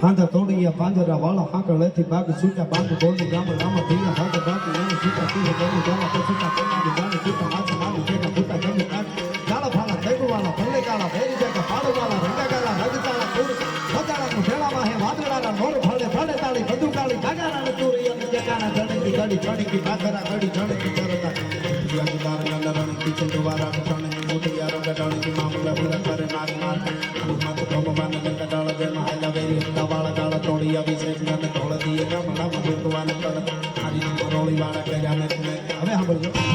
હાંધા તોડીયા પાંજરા વાળા હાંકળ લેથી બાગ સૂટા બાગ ગોળની ગામડ રામા ધીયા હાથ બાકી એને સૂટા તીર ગોળી ગામા પછુટા કોનાની જાને સૂટા માથે મારી જેના ફૂટા જમી કાટ ગાળા ફાળા થેગુ વાળા ભલે ગાળા ભેરી જગા પાડો વાળા રંગા ગાળા રગતાળા કુર બજાળાનું ઢેળામાં હે વાદળાના મોર ફળે ફળે તાળી બધું કાળી ગાગાના તુરી અને જગાના જણકી ગાડી ચણકી બાગરા ગાડી ચણકી કરતા યાદદાર નલરણ કિચન દ્વારા ચણકી મોટિયારો ગડાણી મામલા પૂરા કરે નાગ માર મત ભગવાન ને કડાળ દે મહાલા વેરી વાળા ગાળા તોડી આવી છે ને તોડ દીએ ગામડા ભગવાન કર આરી રોળી વાળા કર્યા ને હવે સાંભળજો